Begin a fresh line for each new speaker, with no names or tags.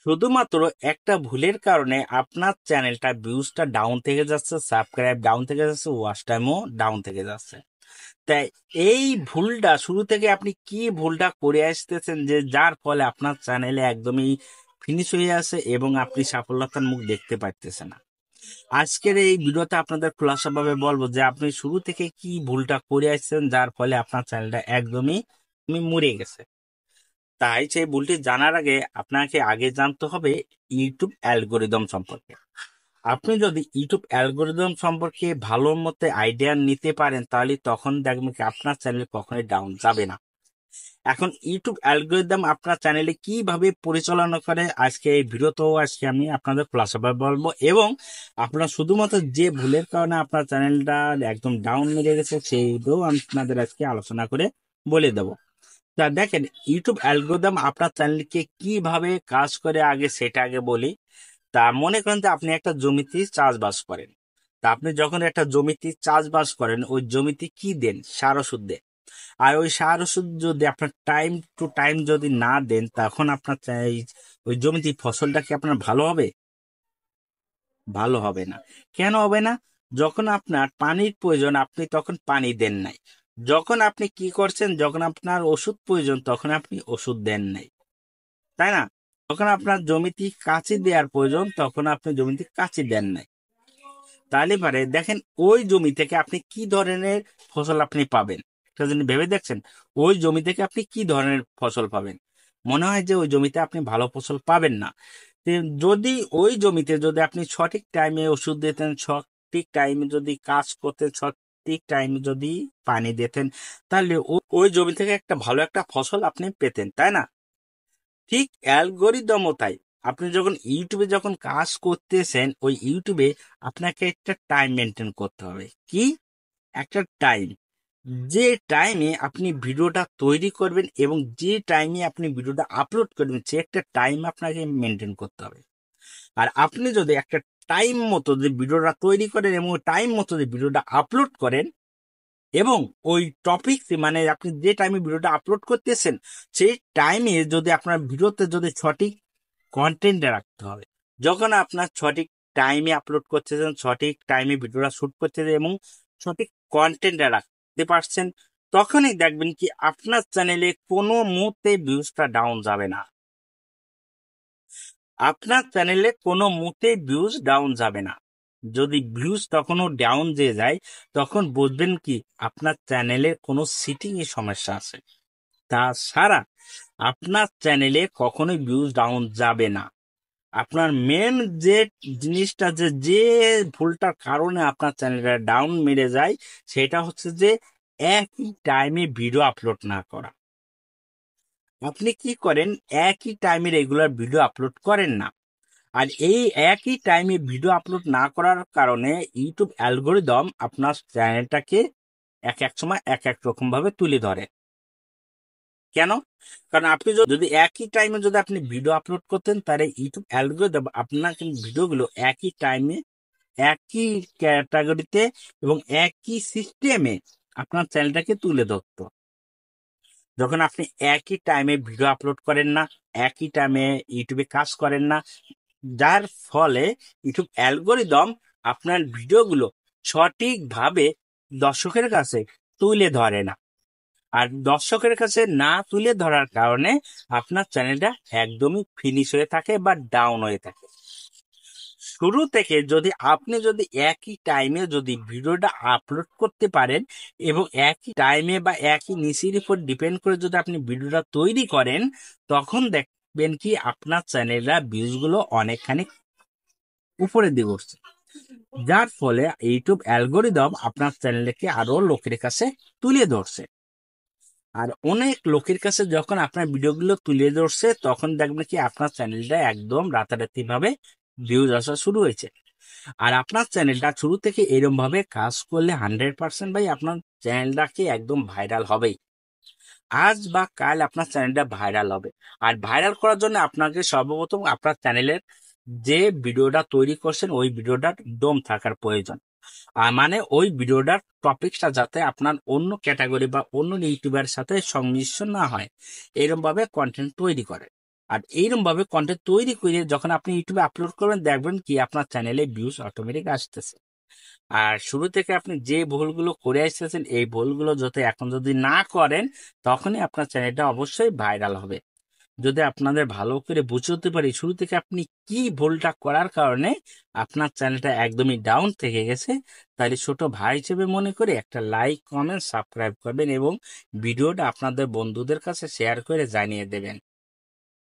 শুধুমাত্র একটা ভুলের কারণে আপনার চ্যানেলটা ভিউজটা ডাউন থেকে যাচ্ছে, সাবস্ক্রাইব ডাউন থেকে যাচ্ছে, ওয়াচ টাইমও ডাউন থেকে যাচ্ছে। তাই এই ভুলটা শুরু থেকে আপনি কি ভুলটা করে আসতেছেন যে যার ফলে আপনার চ্যানেলে একদমই ফিনিশ হয়ে আছে এবং আপনি সাফল্যতার মুখ দেখতে পাচ্ছেন না। আজকের এই ভিডিওতে আপনাদের খোলাসাভাবে বলবো যে আপনি শুরু থেকে কি ভুলটা করে আসছেন যার ফলে আপনার চ্যানেলটা একদমই মরে গেছে। তাই সেই ভুলটি জানার আগে আপনাকে আগে জানতে হবে ইউটিউব অ্যালগোরিদম সম্পর্কে। আপনি যদি ইউটিউব অ্যালগোরিদম সম্পর্কে ভালো মতো আইডিয়া নিতে পারেন তাহলে তখন দেখবেন কি আপনার চ্যানেল কখনোই ডাউন যাবে না। এখন ইউটিউব অ্যালগোরিদম আপনার চ্যানেলে কিভাবে পরিচালনা করে আজকে এই ভিডিওতেও আজকে আমি আপনাদের খোলাসাভাবে বলবো, এবং আপনার শুধুমাত্র যে ভুলের কারণে আপনার চ্যানেলটা একদম ডাউন মেরে গেছে সেইটাও আমি আপনাদের আজকে আলোচনা করে বলে দেবো। তা দেখেন, ইউটিউব অ্যালগোরিদম আপনার চ্যানেলকে কিভাবে কাজ করে আগে সেটা আগে বলি। তা মনে করেন যে আপনি একটা জমিতে চাষবাস করেন। তা আপনি যখন একটা জমিতে চাষবাস করেন ওই জমিতে কি দেন? সার ওষুধ দেন। আর ওই সার ওষুধ যদি আপনার টাইম টু টাইম যদি না দেন তখন আপনার ওই জমিতে ফসলটা কি আপনার ভালো হবে? ভালো হবে না। কেন হবে না? যখন আপনার পানির প্রয়োজন আপনি তখন পানি দেন নাই। যখন আপনি কি করছেন, যখন আপনার ওষুধ প্রয়োজন তখন আপনি ওষুধ দেন নাই, তাই না? যখন আপনার জমিতে কাঁচি দেওয়ার প্রয়োজন তখন আপনি জমিতে কাঁচি দেন নাই। তাহলে পারে দেখেন ওই জমি থেকে আপনি কি ধরনের ফসল আপনি পাবেন, একটা জিনিস ভেবে দেখছেন? ওই জমি থেকে আপনি কি ধরনের ফসল পাবেন? মনে হয় যে ওই জমিতে আপনি ভালো ফসল পাবেন না। তো যদি ওই জমিতে যদি আপনি সঠিক টাইমে ওষুধ দিতেন, সঠিক টাইমে যদি কাজ করতেন, সঠিক টাইমে যদি পানি দিতেন, তাহলে ওই জমি থেকে একটা ভালো একটা ফসল আপনি পেতেন, তাই না? ঠিক অ্যালগোরিদমও তাই। আপনি যখন ইউটিউবে যখন কাজ করতেছেন ওই ইউটিউবে আপনাকে একটা টাইম মেনটেন করতে হবে। কি? একটা টাইম। যে টাইমে আপনি ভিডিওটা তৈরি করবেন এবং যে টাইমে আপনি ভিডিওটা আপলোড করবেন সে একটা টাইম আপনাকে মেনটেন করতে হবে। আর আপনি যদি একটা টাইম মতো যে ভিডিওটা তৈরি করেন এবং টাইম মতো যে ভিডিওটা আপলোড করেন, এবং ওই টপিক মানে আপনি যে টাইমে ভিডিওটা আপলোড করতেছেন সেই টাইমে যদি আপনার ভিডিওতে যদি সঠিক কন্টেন্ট রাখতে হবে। যখন আপনার সঠিক টাইমে আপলোড করতেছেন, সঠিক টাইমে ভিডিওটা শুট করতেছেন এবং সঠিক কন্টেন্ট রাখতে পারছেন, তখনই দেখবেন কি আপনার চ্যানেলে কোনো মুহূর্তে ভিউজটা ডাউন যাবে না। আপনার চ্যানেলে কোনো মুহূর্তে ভিউজ ডাউন যাবে না। যদি ভিউজ তখনও ডাউন যে যায় তখন বুঝবেন কি আপনার চ্যানেলে কোনো সিটিং এ সমস্যা আছে। তাছাড়া আপনার চ্যানেলে কখনোই ভিউজ ডাউন যাবে না। আপনার মেন যে জিনিসটা যে ভুলটার কারণে আপনার চ্যানেলটা ডাউন মেরে যায় সেটা হচ্ছে যে একই টাইমে ভিডিও আপলোড না করা। আপনি কি করেন? একই টাইমে রেগুলার ভিডিও আপলোড করেন না। আর এই একই টাইমে ভিডিও আপলোড না করার কারণে ইউটিউব অ্যালগোরিদম আপনার চ্যানেলটাকে এক এক সময় এক এক রকম ভাবে তুলে ধরে। কেন? কারণ আপনি যদি একই টাইমে যদি আপনি ভিডিও আপলোড করতেন তাহলে ইউটিউব অ্যালগোরিদম আপনার কিন্তু ভিডিওগুলো একই টাইমে, একই ক্যাটাগরিতে এবং একই সিস্টেমে আপনার চ্যানেলটাকে তুলে ধরতো। যখন আপনি একই টাইমে ভিডিও আপলোড করেন না, একই টাইমে ইউটিউবে কাজ করেন না, যার ফলে ইউটিউব অ্যালগোরিদম আপনার ভিডিওগুলো সঠিকভাবে দর্শকের কাছে তুলে ধরে না। আর দর্শকের কাছে না তুলে ধরার কারণে আপনার চ্যানেলটা একদমই ফিনিশ হয়ে থাকে বা ডাউন হয়ে থাকে। শুরু থেকে যদি আপনি যদি একই টাইমে যদি ভিডিওটা আপলোড করতে পারেন এবং একই টাইমে বা একই নিচের উপর ডিপেন্ড করে যদি আপনি ভিডিওটা তৈরি করেন, তখন দেখবেন কি আপনার চ্যানেলের ভিউজগুলো অনেকখানি উপরের দিকে উঠছে। যার ফলে ইউটিউব অ্যালগোরিদম আপনার চ্যানেলকে আরো লোকের কাছে তুলে ধরছে। আর অনেক লোকের কাছে যখন আপনার ভিডিওগুলো তুলে ধরছে তখন দেখবেন কি আপনার চ্যানেলটা একদম রাতারাতি ভাবে ভিউজ আসা শুরু হয়েছে। আর আপনার চ্যানেলটা শুরু থেকে এরকম ভাবে কাজ করলে 100% ভাই আপনার চ্যানেলটাকে একদম ভাইরাল হবেই। আজ বা কাল আপনার চ্যানেলটা ভাইরাল হবে। আর ভাইরাল করার জন্য আপনাকে সর্বপ্রথম আপনার চ্যানেলের যে ভিডিওটা তৈরি করছেন ওই ভিডিওটার দম থাকার প্রয়োজন। আর মানে ওই ভিডিওটার টপিকটা যাতে আপনার অন্য ক্যাটাগরি বা অন্য ইউটিউবার সাথে সংমিশ্রণ না হয় এরকম ভাবে কন্টেন্ট তৈরি করে। আর এইরকম ভাবে কন্টেন্ট তৈরি করে যখন আপনি ইউটিউবে আপলোড করবেন, দেখবেন কি আপনার চ্যানেলে ভিউজ অটোমেটিক আসতেছে। আর শুরু থেকে আপনি যে ভুলগুলো করে আসতেছেন, এই ভুলগুলো যাতে এখন যদি না করেন, তখনই আপনার চ্যানেলটা অবশ্যই ভাইরাল হবে। যদি আপনাদের ভালো করে বুঝতে পারি শুরু থেকে আপনি কি ভুলটা করার কারণে আপনার চ্যানেলটা একদমই ডাউন থেকে গেছে, তাহলে ছোট ভাই হিসেবে মনে করে একটা লাইক, কমেন্ট, সাবস্ক্রাইব করবেন এবং ভিডিওটা আপনাদের বন্ধুদের কাছে শেয়ার করে জানিয়ে দেবেন।